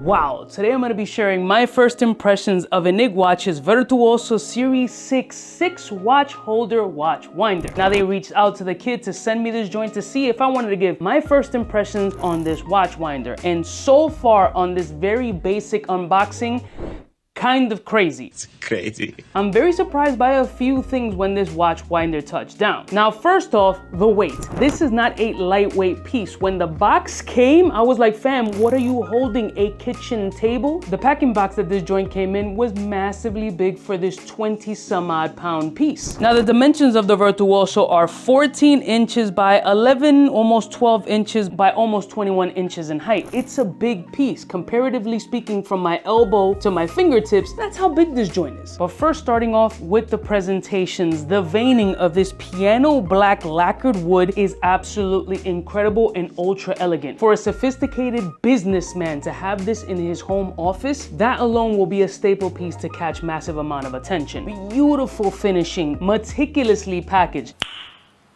Wow, today I'm going to be sharing my first impressions of Enigwatch's Virtuoso Series 6 6-watch holder watch winder. Now they reached out to the kid to send me this joint to see if I wanted to give my first impressions on this watch winder. And so far on this very basic unboxing, kind of crazy. It's crazy. I'm very surprised by a few things when this watch winder touched down. Now, first off, the weight. This is not a lightweight piece. When the box came, I was like, fam, what are you holding, a kitchen table? The packing box that this joint came in was massively big for this 20 some odd pound piece. Now, the dimensions of the Virtuoso are 14 inches by 11, almost 12 inches by almost 21 inches in height. It's a big piece. Comparatively speaking, from my elbow to my fingertips, that's how big this joint is. But first, starting off with the presentations, the veining of this piano black lacquered wood is absolutely incredible and ultra elegant. For a sophisticated businessman to have this in his home office, that alone will be a staple piece to catch massive amount of attention. Beautiful finishing, meticulously packaged.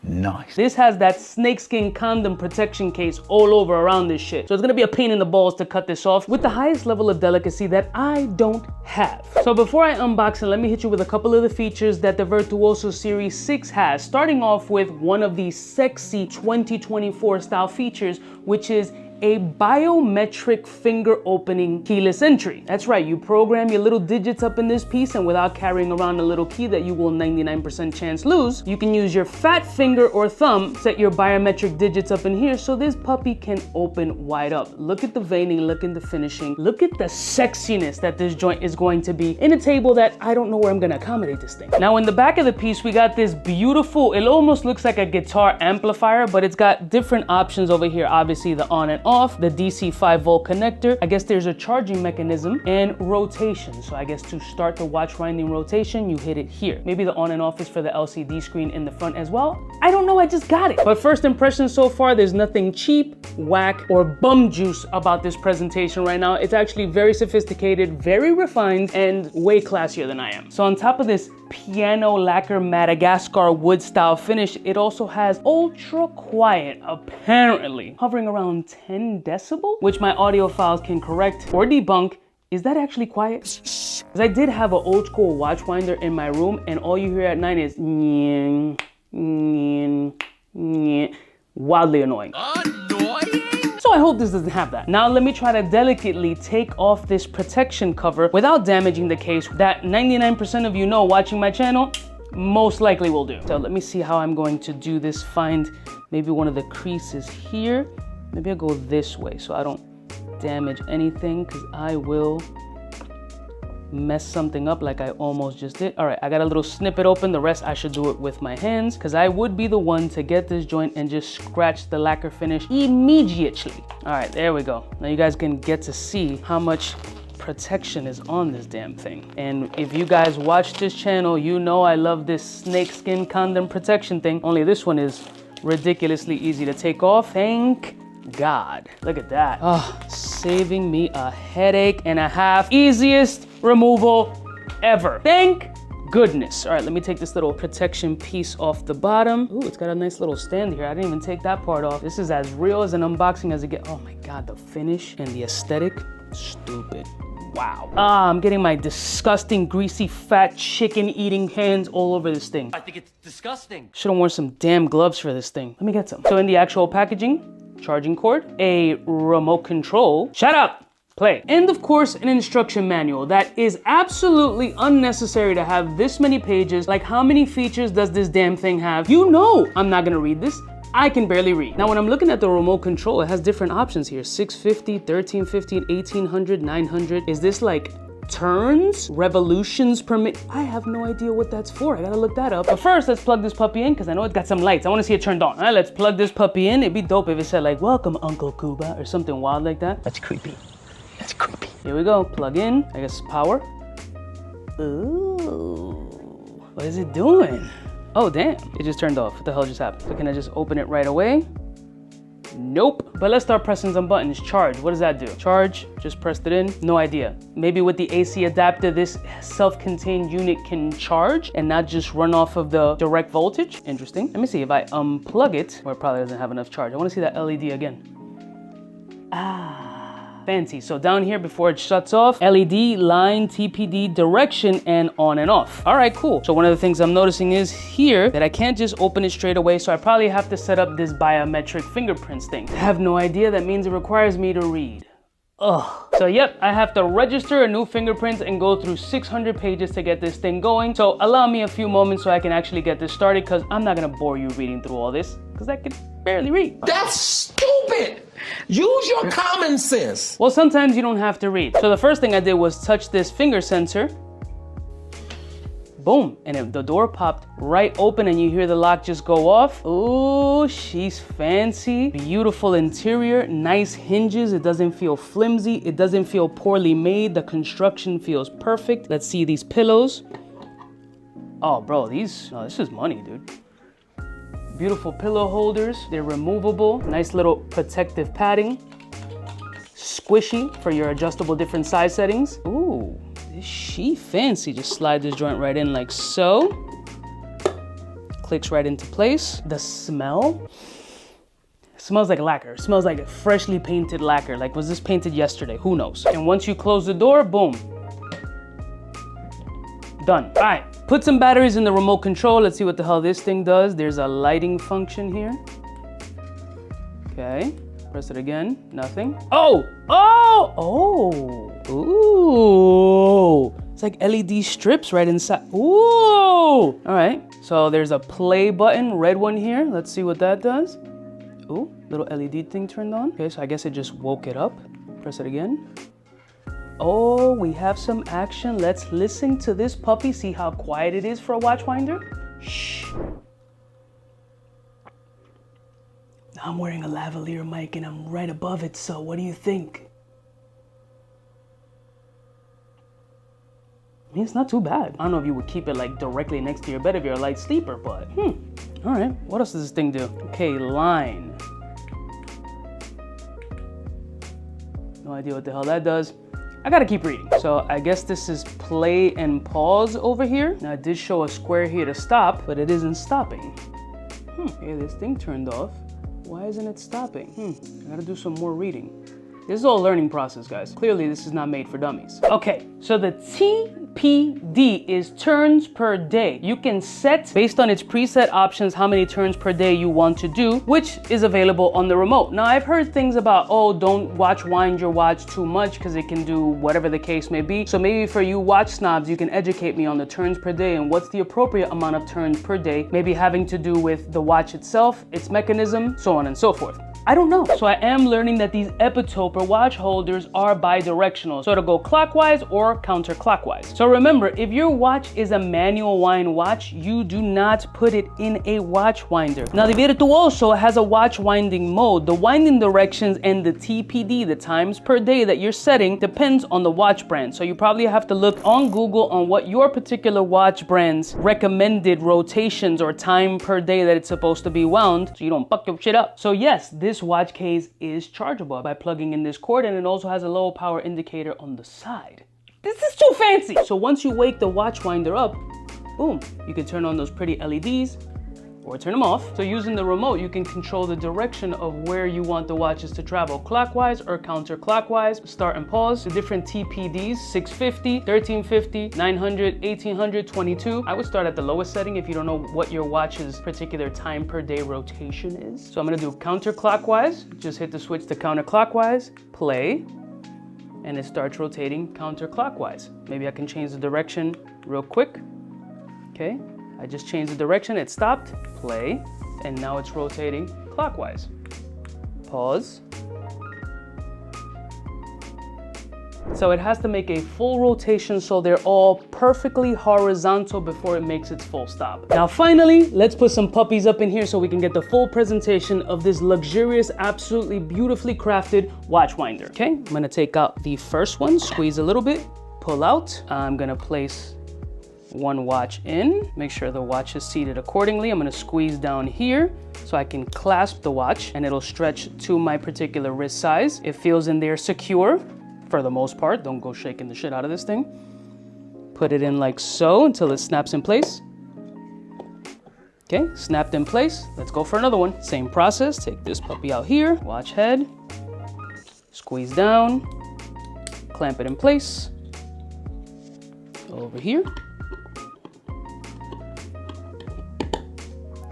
Nice. This has that snakeskin condom protection case all over around this shit. So it's gonna be a pain in the balls to cut this off with the highest level of delicacy that I don't have. So before I unbox it, let me hit you with a couple of the features that the Virtuoso Series 6 has, starting off with one of these sexy 2024 style features, which is a biometric finger opening keyless entry. That's right, you program your little digits up in this piece, and without carrying around a little key that you will 99% chance lose, you can use your fat finger or thumb, set your biometric digits up in here so this puppy can open wide up. Look at the veining, look at the finishing, look at the sexiness that this joint is going to be in a table that I don't know where I'm gonna accommodate this thing. Now in the back of the piece, we got this beautiful, it almost looks like a guitar amplifier, but it's got different options over here. Obviously the on and off, the DC 5-volt connector. I guess there's a charging mechanism and rotation. So I guess to start the watch winding rotation, you hit it here. Maybe the on and off is for the LCD screen in the front as well. I don't know, I just got it. But first impressions so far, there's nothing cheap, whack, or bum juice about this presentation right now. It's actually very sophisticated, very refined, and way classier than I am. So on top of this piano lacquer Madagascar wood style finish, it also has ultra quiet, apparently hovering around 10 decibel, which my audio files can correct or debunk. Is that actually quiet? Because I did have an old school watch winder in my room, and all you hear at night is nying, nying, nying. Wildly annoying. So I hope this doesn't have that. Now let me try to delicately take off this protection cover without damaging the case that 99% of you know watching my channel most likely will do. So let me see how I'm going to do this. Find maybe one of the creases here. Maybe I'll go this way so I don't damage anything, because I will mess something up like I almost just did. All right, I got a little snippet open. The rest I should do it with my hands, because I would be the one to get this joint and just scratch the lacquer finish immediately. All right, there we go. Now you guys can get to see how much protection is on this damn thing. And if you guys watch this channel, you know I love this snakeskin condom protection thing. Only this one is ridiculously easy to take off. Thank God. Look at that. Oh, saving me a headache and a half. Easiest removal ever. Thank goodness. All right, let me take this little protection piece off the bottom. Ooh, it's got a nice little stand here. I didn't even take that part off. This is as real as an unboxing as it gets. Oh my God, the finish and the aesthetic, stupid. Wow. I'm getting my disgusting, greasy, fat chicken eating hands all over this thing. I think it's disgusting. Should have worn some damn gloves for this thing. Let me get some. So in the actual packaging, charging cord, a remote control, shut up, play, and of course an instruction manual that is absolutely unnecessary to have this many pages. Like, how many features does this damn thing have? You know I'm not gonna read this. I can barely read. Now when I'm looking at the remote control, it has different options here: 650, 1350, 1800, 900. Is this like turns, revolutions per minute? I have no idea what that's for. I gotta look that up. But first, let's plug this puppy in, because I know it's got some lights. I want to see it turned on. All right, let's plug this puppy in. It'd be dope if it said like, "Welcome, Uncle Cuba," or something wild like that. That's creepy. That's creepy. Here we go. Plug in. I guess power. Ooh, what is it doing? Oh damn! It just turned off. What the hell just happened? So can I just open it right away? Nope. But let's start pressing some buttons. Charge. What does that do? Charge. Just pressed it in. No idea. Maybe with the AC adapter, this self-contained unit can charge and not just run off of the direct voltage. Interesting. Let me see if I unplug it, or it probably doesn't have enough charge. I want to see that LED again. Ah. fancy. So down here before it shuts off, LED, line, TPD, direction, and on and off. All right, cool. So one of the things I'm noticing is here that I can't just open it straight away. So I probably have to set up this biometric fingerprints thing. I have no idea. That means it requires me to read. Ugh. So yep, I have to register a new fingerprint and go through 600 pages to get this thing going. So allow me a few moments so I can actually get this started, because I'm not gonna bore you reading through all this, because I can barely read. That's stupid. Use your common sense. Well, sometimes you don't have to read. So the first thing I did was touch this finger sensor. Boom, and the door popped right open and you hear the lock just go off. Oh, she's fancy. Beautiful interior, nice hinges. It doesn't feel flimsy. It doesn't feel poorly made. The construction feels perfect. Let's see these pillows. Oh, bro, this is money, dude. Beautiful pillow holders. They're removable. Nice little protective padding. Squishy for your adjustable different size settings. Ooh. She fancy. Just slide this joint right in like so. Clicks right into place. The smell. It smells like lacquer. It smells like freshly painted lacquer. Like, was this painted yesterday? Who knows? And once you close the door, boom. Done. All right, put some batteries in the remote control. Let's see what the hell this thing does. There's a lighting function here. Okay. Press it again, nothing. Oh, oh, oh, ooh. It's like LED strips right inside. Ooh. All right, so there's a play button, red one here. Let's see what that does. Ooh, little LED thing turned on. Okay, so I guess it just woke it up. Press it again. Oh, we have some action. Let's listen to this puppy, see how quiet it is for a watch winder. Shh. I'm wearing a lavalier mic and I'm right above it, so what do you think? I mean, it's not too bad. I don't know if you would keep it like directly next to your bed if you're a light sleeper, but all right, what else does this thing do? Okay, line. No idea what the hell that does. I gotta keep reading. So I guess this is play and pause over here. Now it did show a square here to stop, but it isn't stopping. Okay, this thing turned off. Why isn't it stopping? I gotta do some more reading. This is all a learning process, guys. Clearly, this is not made for dummies. Okay, so the TPD is turns per day. You can set, based on its preset options, how many turns per day you want to do, which is available on the remote. Now, I've heard things about, oh, don't wind your watch too much because it can do whatever the case may be. So maybe for you watch snobs, you can educate me on the turns per day and what's the appropriate amount of turns per day, maybe having to do with the watch itself, its mechanism, so on and so forth. I don't know. So I am learning that these epitope or watch holders are bi-directional. So it'll go clockwise or counterclockwise. So remember, if your watch is a manual wind watch, you do not put it in a watch winder. Now the Virtuoso has a watch winding mode. The winding directions and the TPD, the times per day that you're setting, depends on the watch brand. So you probably have to look on Google on what your particular watch brand's recommended rotations or time per day that it's supposed to be wound, so you don't fuck your shit up. So yes, this watch case is chargeable by plugging in this cord, and it also has a low power indicator on the side. This is too fancy. So once you wake the watch winder up, boom, you can turn on those pretty LEDs or turn them off. So using the remote, you can control the direction of where you want the watches to travel, clockwise or counterclockwise. Start and pause. The different TPDs, 650, 1350, 900, 1800, 22. I would start at the lowest setting if you don't know what your watch's particular time per day rotation is. So I'm gonna do counterclockwise. Just hit the switch to counterclockwise, play, and it starts rotating counterclockwise. Maybe I can change the direction real quick. Okay. I just changed the direction, it stopped, play, and now it's rotating clockwise. Pause. So it has to make a full rotation so they're all perfectly horizontal before it makes its full stop. Now finally, let's put some puppies up in here so we can get the full presentation of this luxurious, absolutely beautifully crafted watch winder. Okay, I'm gonna take out the first one, squeeze a little bit, pull out. I'm gonna place one watch in, make sure the watch is seated accordingly. I'm gonna squeeze down here so I can clasp the watch and it'll stretch to my particular wrist size. It feels in there secure for the most part. Don't go shaking the shit out of this thing. Put it in like so until it snaps in place. Okay, snapped in place. Let's go for another one. Same process, take this puppy out here, watch head, squeeze down, clamp it in place. Over here.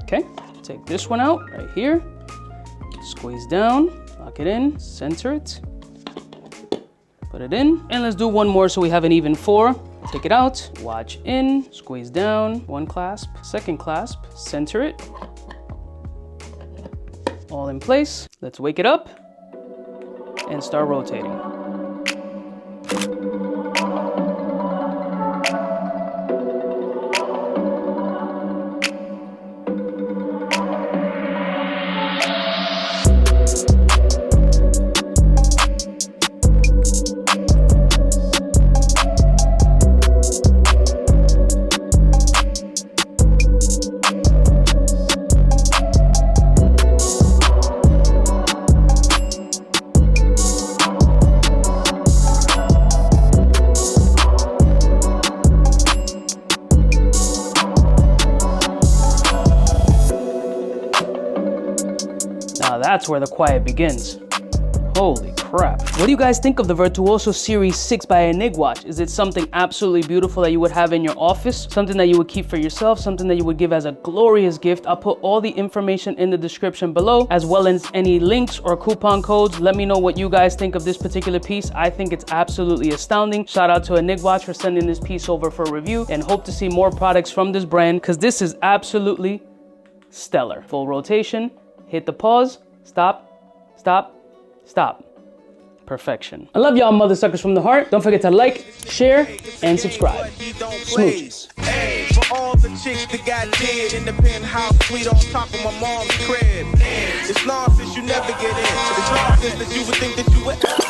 Okay, take this one out right here. Squeeze down, lock it in, center it. Put it in, and let's do one more so we have an even 4. Take it out, watch in, squeeze down, one clasp, second clasp, center it. All in place. Let's wake it up and start rotating. That's where the quiet begins. Holy crap. What do you guys think of the Virtuoso Series 6 by Enigwatch? Is it something absolutely beautiful that you would have in your office? Something that you would keep for yourself? Something that you would give as a glorious gift? I'll put all the information in the description below, as well as any links or coupon codes. Let me know what you guys think of this particular piece. I think it's absolutely astounding. Shout out to Enigwatch for sending this piece over for review, and hope to see more products from this brand, because this is absolutely stellar. Full rotation, hit the pause, stop, stop, stop. Perfection. I love y'all mother suckers from the heart. Don't forget to like, share, and subscribe. Smooches. Hey, for all the chicks that got dead in the penthouse suite on top of my mom's crib. It's nonsense, you never get in. It's nonsense that you would think that you would